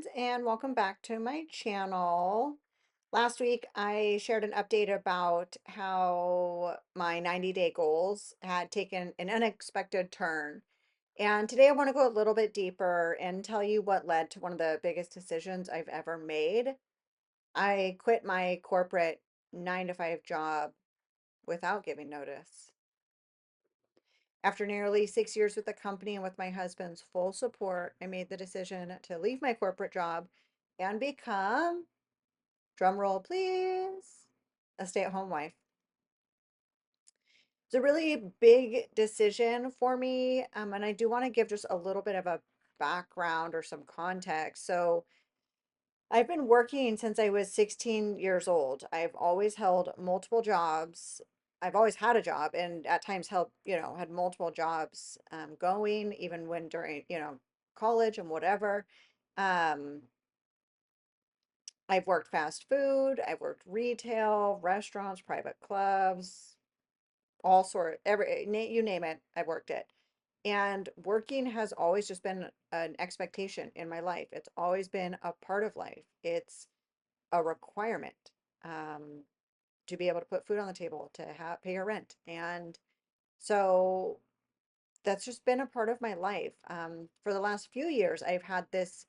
friends, and welcome back to my channel. Last week, I shared an update about how my 90-day goals had taken an unexpected turn. And today, I want to go a little bit deeper and tell you what led to one of the biggest decisions I've ever made. I quit my corporate 9 to 5 job without giving notice. After nearly 6 years with the company and with my husband's full support, I made the decision to leave my corporate job and become, drum roll please, a stay-at-home wife. It's a really big decision for me, and I do want to give just a little bit of a background or some context. So I've been working since I was 16 years old. I've always held multiple jobs. I've always had a job and at times held, had multiple jobs going, even when during, college and whatever. Um, I've worked fast food, I've worked retail, restaurants, private clubs, all sort, you name it, I've worked it. And working has always just been an expectation in my life. It's always been a part of life. It's a requirement um, to be able to put food on the table, to pay your rent. And so that's just been a part of my life. For the last few years, I've had this,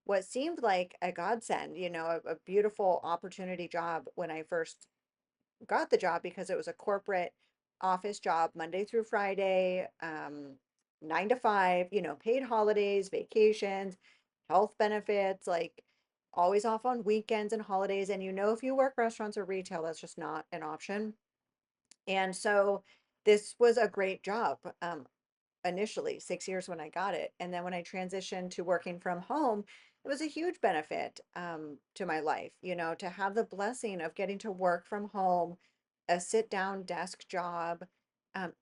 what seemed like a godsend, a beautiful opportunity job when I first got the job because it was a corporate office job, Monday through Friday, 9 to 5, paid holidays, vacations, health benefits, like always off on weekends and holidays. And if you work restaurants or retail, that's just not an option. And so this was a great job. Initially 6 years when I got it. And then when I transitioned to working from home, it was a huge benefit to my life, to have the blessing of getting to work from home, a sit down desk job,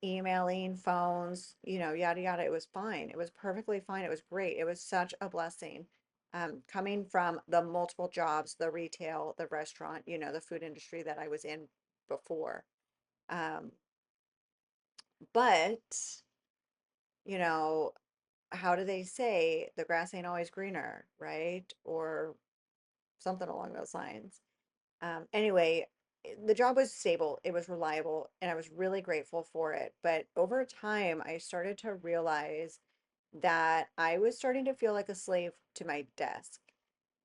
emailing, phones, yada, yada. It was fine. It was perfectly fine. It was great. It was such a blessing. Coming from the multiple jobs, the retail, the restaurant, the food industry that I was in before. Um, but, you know, how do they say the grass ain't always greener, right? Or something along those lines. Anyway, the job was stable, it was reliable, and I was really grateful for it. But over time, I started to realize that I was starting to feel like a slave to my desk.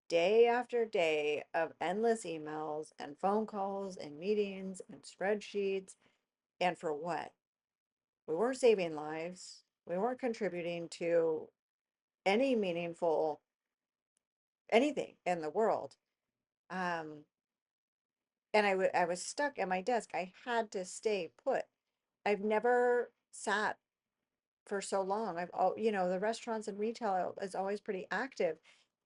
Day after day of endless emails and phone calls and meetings and spreadsheets. And for what? We weren't saving lives. We weren't contributing to any meaningful anything in the world. Um, and I was stuck at my desk. I had to stay put. I've never sat for so long. The restaurants and retail is always pretty active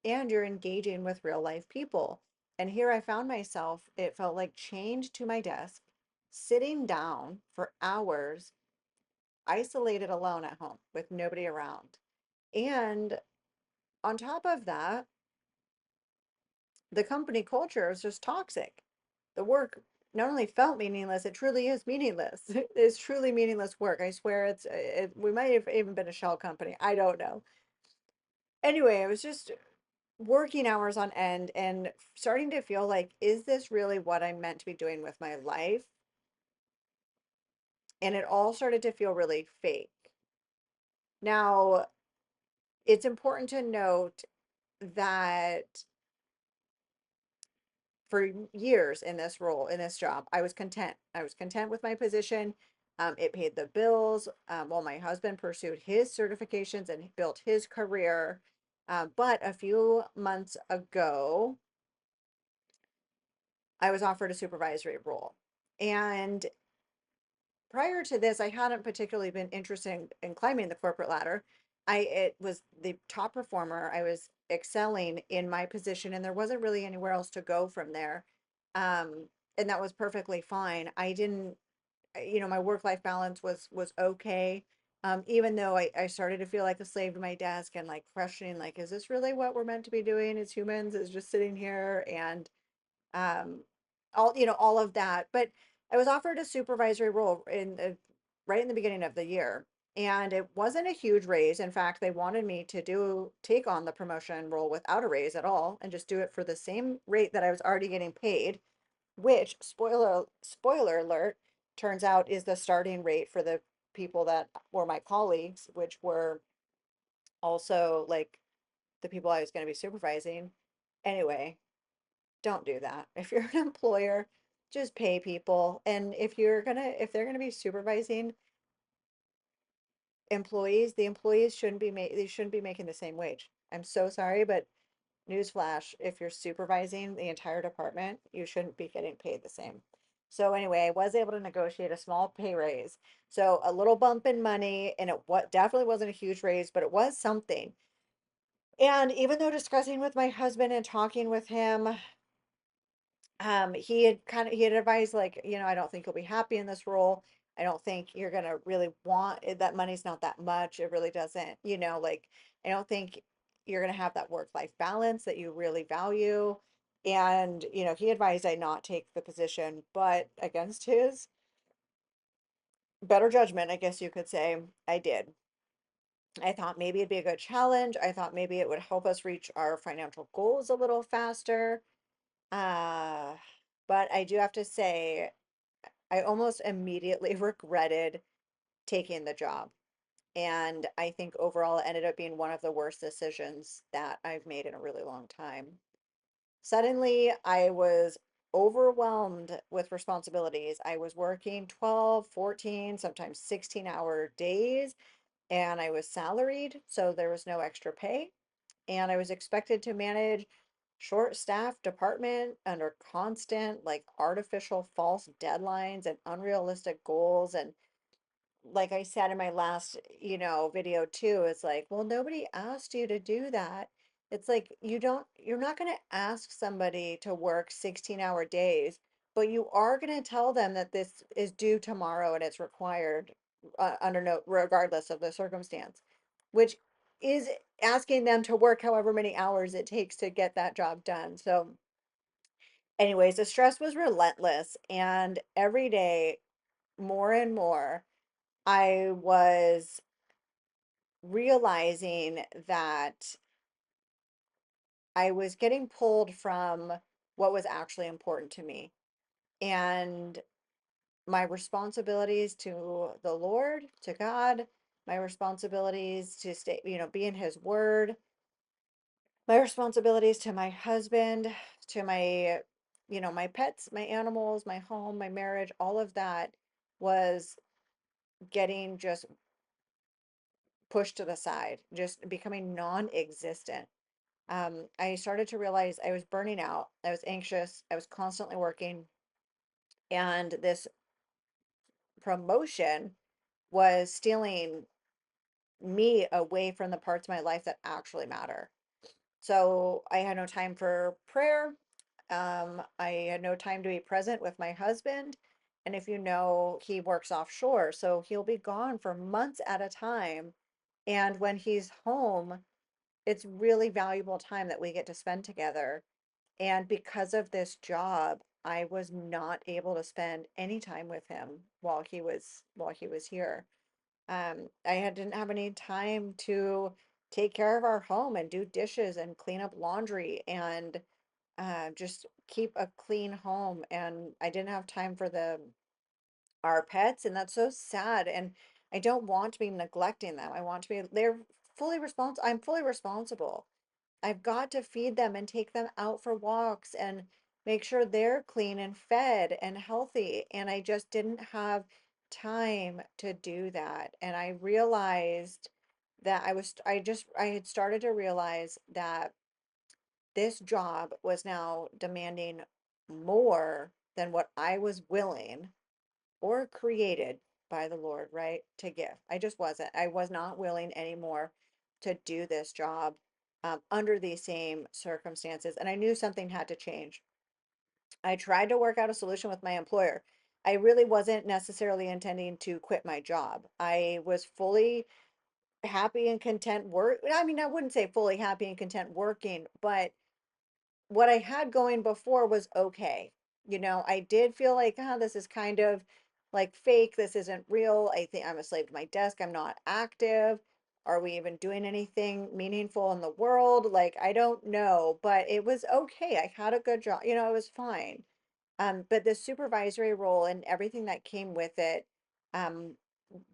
and you're engaging with real life people. And here I found myself, it felt like chained to my desk, sitting down for hours, isolated alone at home with nobody around. And on top of that, the company culture is just toxic. The work not only felt meaningless, it truly is meaningless. It's truly meaningless work. I swear we might have even been a shell company. I don't know. Anyway, I was just working hours on end and starting to feel like, is this really what I'm meant to be doing with my life? And it all started to feel really fake. Now, it's important to note that for years in this role, in this job, I was content. I was content with my position. It paid the bills while my husband pursued his certifications and built his career. But a few months ago, I was offered a supervisory role. And prior to this, I hadn't particularly been interested in climbing the corporate ladder. It was the top performer. I was excelling in my position, and there wasn't really anywhere else to go from there. And that was perfectly fine. I didn't, my work-life balance was okay. Even though I started to feel like a slave to my desk and like questioning, like, is this really what we're meant to be doing as humans? Is just sitting here and um, all of that. But I was offered a supervisory role right in the beginning of the year. And it wasn't a huge raise. In fact, they wanted me to take on the promotion role without a raise at all and just do it for the same rate that I was already getting paid, which spoiler alert, turns out is the starting rate for the people that were my colleagues, which were also like the people I was going to be supervising. Anyway, don't do that. If you're an employer, just pay people. And if they're gonna be supervising employees, the employees they shouldn't be making the same wage. I'm so sorry, but newsflash, if you're supervising the entire department, you shouldn't be getting paid the same. So anyway, I was able to negotiate a small pay raise. So a little bump in money, and it what definitely wasn't a huge raise, but it was something. And even though discussing with my husband and talking with him, he had advised, like, I don't think you'll be happy in this role. I don't think you're gonna really want it. That money's not that much. It really doesn't, like, I don't think you're gonna have that work-life balance that you really value. And, he advised I not take the position, but against his better judgment, I guess you could say, I did. I thought maybe it'd be a good challenge. I thought maybe it would help us reach our financial goals a little faster. Uh, but I do have to say, I almost immediately regretted taking the job. And I think overall it ended up being one of the worst decisions that I've made in a really long time. Suddenly, I was overwhelmed with responsibilities. I was working 12, 14, sometimes 16-hour days, and I was salaried, so there was no extra pay. And I was expected to manage short-staffed department under constant, like, artificial false deadlines and unrealistic goals. And like I said in my last, video too, it's like, well, nobody asked you to do that. It's like you're not going to ask somebody to work 16-hour days, but you are going to tell them that this is due tomorrow and it's required, under no regardless of the circumstance, which is asking them to work however many hours it takes to get that job done. So anyways, the stress was relentless, and every day, more and more, I was realizing that I was getting pulled from what was actually important to me, and my responsibilities to the Lord, to God, my responsibilities to stay, be in His Word, my responsibilities to my husband, to my pets, my animals, my home, my marriage, all of that was getting just pushed to the side, just becoming non-existent. I started to realize I was burning out. I was anxious. I was constantly working. And this promotion was stealing me away from the parts of my life that actually matter. So I had no time for prayer. I had no time to be present with my husband. And if you know, he works offshore, so he'll be gone for months at a time. And when he's home, it's really valuable time that we get to spend together. And because of this job, I was not able to spend any time with him while he was here. Didn't have any time to take care of our home and do dishes and clean up laundry and just keep a clean home. And I didn't have time for our pets, and that's so sad. And I don't want to be neglecting them. I want to be they're fully responsible. I'm fully responsible. I've got to feed them and take them out for walks and make sure they're clean and fed and healthy. And I just didn't have time to do that. And I realized that I had started to realize that this job was now demanding more than what I was willing or created by the Lord, right, to give. I just wasn't. I was not willing anymore to do this job, under these same circumstances. And I knew something had to change. I tried to work out a solution with my employer. I really wasn't necessarily intending to quit my job. I was fully happy and content I mean, I wouldn't say fully happy and content working, but what I had going before was okay. I did feel like, this is kind of like fake. This isn't real. I think I'm a slave to my desk. I'm not active. Are we even doing anything meaningful in the world? Like, I don't know, but it was okay. I had a good job. It was fine. But the supervisory role and everything that came with it, um,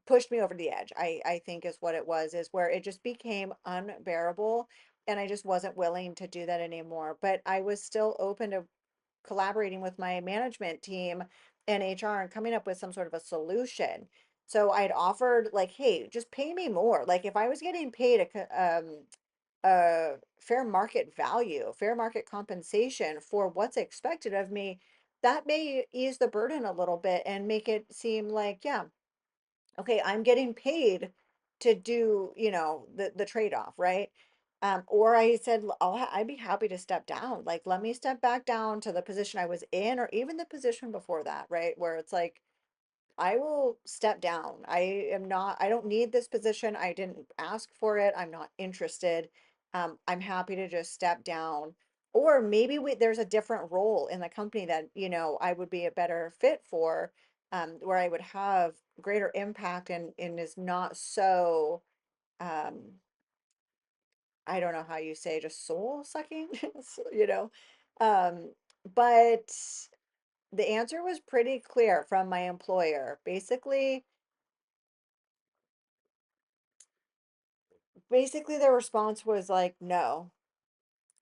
pushed me over the edge. I think is what it was, is where it just became unbearable, and I just wasn't willing to do that anymore. But I was still open to collaborating with my management team and HR and coming up with some sort of a solution. So I'd offered like, hey, just pay me more. Like if I was getting paid a fair market value, fair market compensation for what's expected of me, that may ease the burden a little bit and make it seem like, yeah, okay, I'm getting paid to do, the trade-off, right? Or I said, I'd be happy to step down. Like, let me step back down to the position I was in, or even the position before that, right? Where it's like, I will step down. I don't need this position. I didn't ask for it. I'm not interested. I'm happy to just step down. Or maybe there's a different role in the company that, I would be a better fit for, where I would have greater impact and is not so, um, I don't know how you say, just soul sucking, Um, but the answer was pretty clear from my employer. Basically, their response was like, no,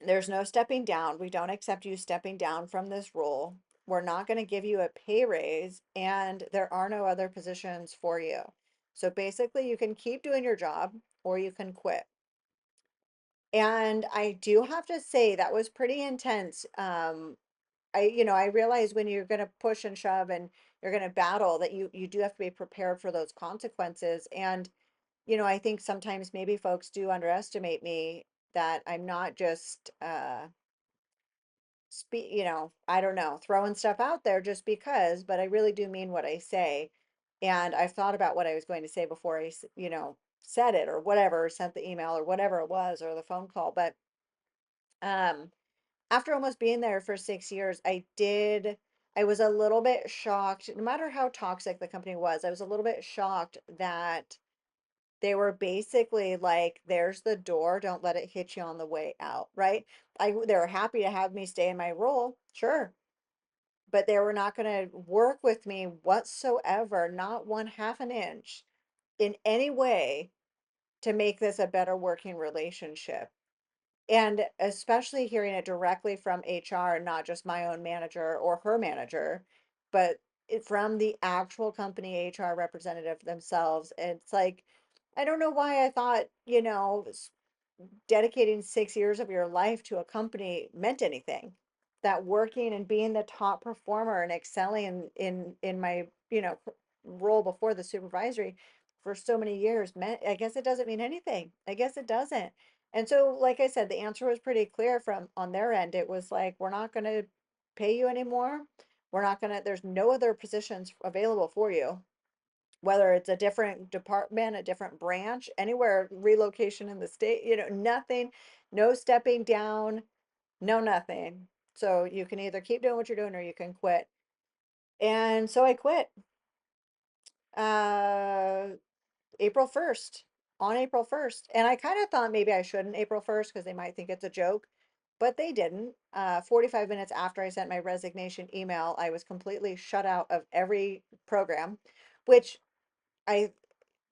there's no stepping down. We don't accept you stepping down from this role. We're not going to give you a pay raise, and there are no other positions for you. So basically, you can keep doing your job or you can quit. And I do have to say that was pretty intense. I realize when you're going to push and shove and you're going to battle, that you do have to be prepared for those consequences. And I think sometimes maybe folks do underestimate me, that I'm not just I don't know, throwing stuff out there just because, but I really do mean what I say. And I've thought about what I was going to say before said it or whatever, sent the email or whatever it was, or the phone call. But um after almost being there for 6 years, I was a little bit shocked, no matter how toxic the company was, I was a little bit shocked that they were basically like, there's the door, don't let it hit you on the way out, right? They were happy to have me stay in my role, sure, but they were not going to work with me whatsoever, not one half an inch in any way, to make this a better working relationship. And especially hearing it directly from HR, not just my own manager or her manager, but from the actual company HR representative themselves. It's like, I don't know why I thought, dedicating 6 years of your life to a company meant anything. That working and being the top performer and excelling in my, role before the supervisory for so many years meant, I guess it doesn't mean anything. I guess it doesn't. And so, like I said, the answer was pretty clear from on their end. It was like, we're not going to pay you anymore. There's no other positions available for you, whether it's a different department, a different branch, anywhere, relocation in the state, nothing, no stepping down, no nothing. So you can either keep doing what you're doing or you can quit. And so I quit. Uh, April 1st, on April 1st. And I kind of thought maybe I shouldn't April 1st because they might think it's a joke, but they didn't. 45 minutes after I sent my resignation email, I was completely shut out of every program, which I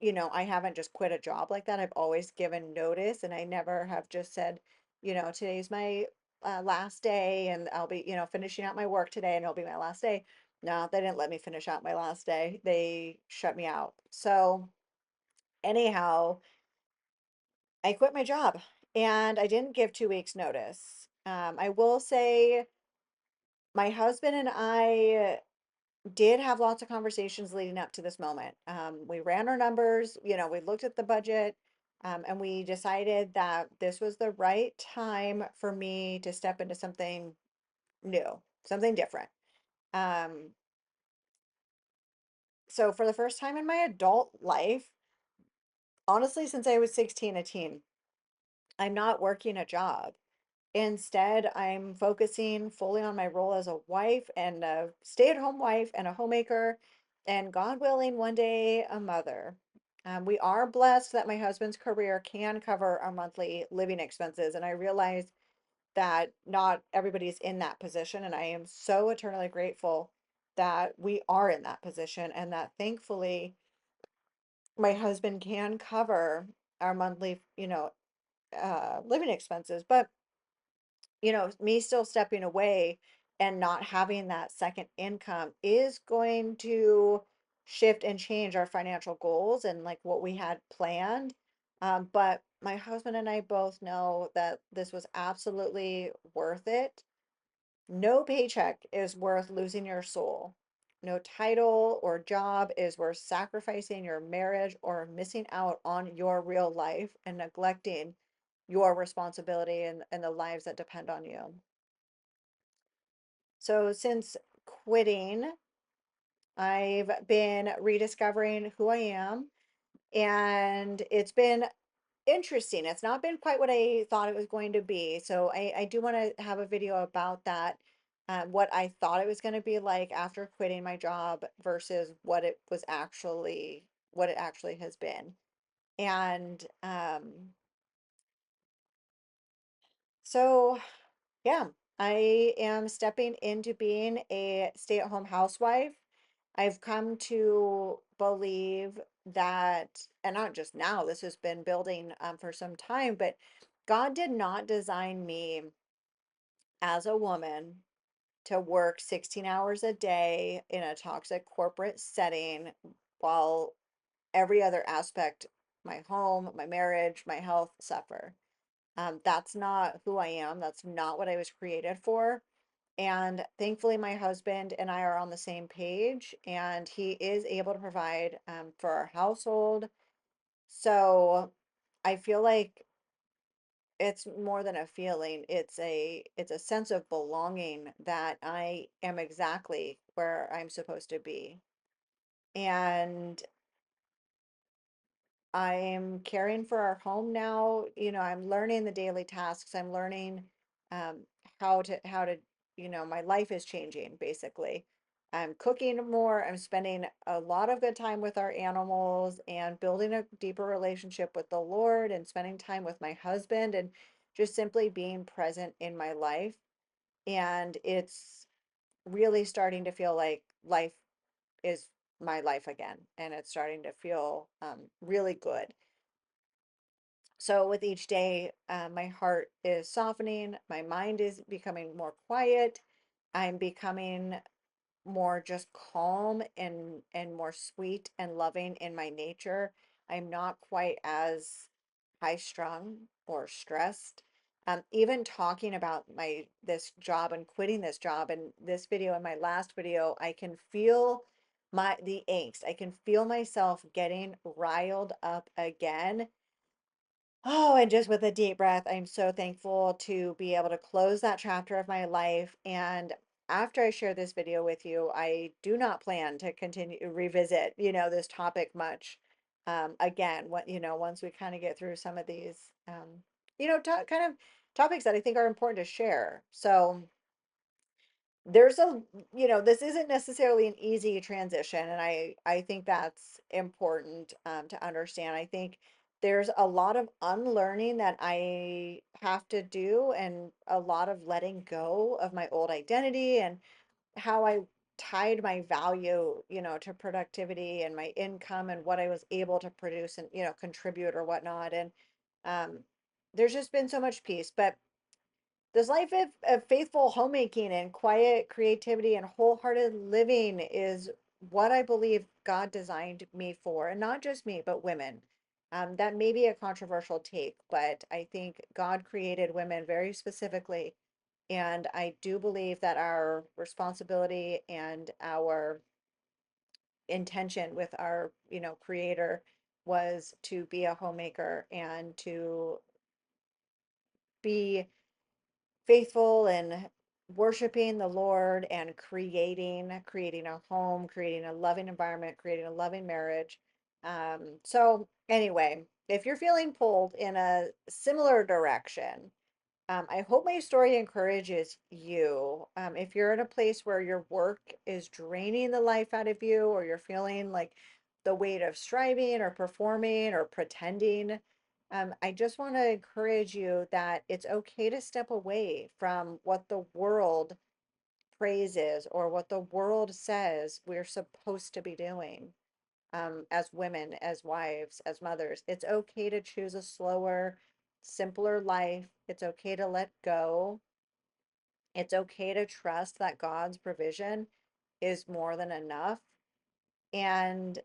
I haven't just quit a job like that. I've always given notice, and I never have just said, today's my last day and I'll be, finishing out my work today and it'll be my last day. No, they didn't let me finish out my last day. They shut me out. So, anyhow, I quit my job and I didn't give 2 weeks notice. I will say my husband and I did have lots of conversations leading up to this moment. We ran our numbers, we looked at the budget, and we decided that this was the right time for me to step into something new, something different. Um, so for the first time in my adult life, honestly, since I was 16, a teen, I'm not working a job. Instead, I'm focusing fully on my role as a wife and a stay-at-home wife and a homemaker. and God willing, one day a mother. We are blessed that my husband's career can cover our monthly living expenses. And I realize that not everybody's in that position. And I am so eternally grateful that we are in that position and that thankfully my husband can cover our monthly, living expenses. But me still stepping away and not having that second income is going to shift and change our financial goals and like what we had planned. But my husband and I both know that this was absolutely worth it. No paycheck is worth losing your soul. No title or job is worth sacrificing your marriage or missing out on your real life and neglecting your responsibility and the lives that depend on you. So since quitting, I've been rediscovering who I am, and it's been interesting. It's not been quite what I thought it was going to be. So I do want to have a video about that. What I thought it was going to be like after quitting my job versus what it actually has been. And so yeah, I am stepping into being a stay-at-home housewife. I've come to believe that, and not just now, this has been building for some time, but God did not design me as a woman to work 16 hours a day in a toxic corporate setting while every other aspect, my home, my marriage, my health, suffer. That's not who I am. That's not what I was created for. And thankfully, my husband and I are on the same page, and he is able to provide for our household. So I feel like it's more than a feeling. It's a sense of belonging that I am exactly where I'm supposed to be. And I'm caring for our home now. I'm learning the daily tasks. I'm learning um, how to, my life is changing basically. I'm cooking more. I'm spending a lot of good time with our animals and building a deeper relationship with the Lord and spending time with my husband and just simply being present in my life. And it's really starting to feel like life is my life again. And it's starting to feel really good. So with each day, my heart is softening, my mind is becoming more quiet. I'm becoming more just calm and more sweet and loving in my nature. I'm not quite as high strung or stressed. Even talking about my this job and quitting this job and this video and my last video, I can feel the angst. I can feel myself getting riled up again. Oh, and just with a deep breath, I'm so thankful to be able to close that chapter of my life. And after I share this video with you, I do not plan to continue to revisit, this topic much. Again, once we kind of get through some of these, kind of topics that I think are important to share. So, there's this isn't necessarily an easy transition, and I think that's important to understand. I think there's a lot of unlearning that I have to do and a lot of letting go of my old identity and how I tied my value, to productivity and my income and what I was able to produce and, contribute or whatnot. And um, there's just been so much peace. But this life of faithful homemaking and quiet creativity and wholehearted living is what I believe God designed me for, and not just me, but women. That may be a controversial take, but I think God created women very specifically. And I do believe that our responsibility and our intention with our, creator was to be a homemaker and to be faithful and worshiping the Lord and creating a home, creating a loving environment, creating a loving marriage. So anyway, if you're feeling pulled in a similar direction, I hope my story encourages you. If you're in a place where your work is draining the life out of you, or you're feeling like the weight of striving or performing or pretending, I just want to encourage you that it's okay to step away from what the world praises or what the world says we're supposed to be doing, as women, as wives, as mothers. It's okay to choose a slower, simpler life. It's okay to let go. It's okay to trust that God's provision is more than enough. And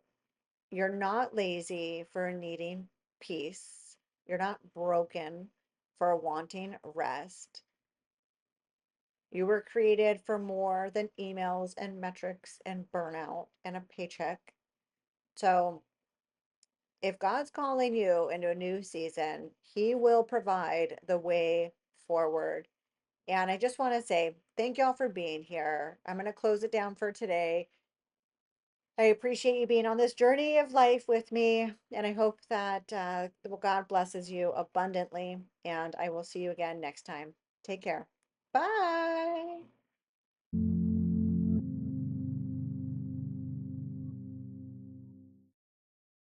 you're not lazy for needing peace. You're not broken for wanting rest. You were created for more than emails and metrics and burnout and a paycheck. So, if God's calling you into a new season, He will provide the way forward. And I just want to say thank y'all for being here. I'm going to close it down for today. I appreciate you being on this journey of life with me. And I hope that God blesses you abundantly. And I will see you again next time. Take care. Bye.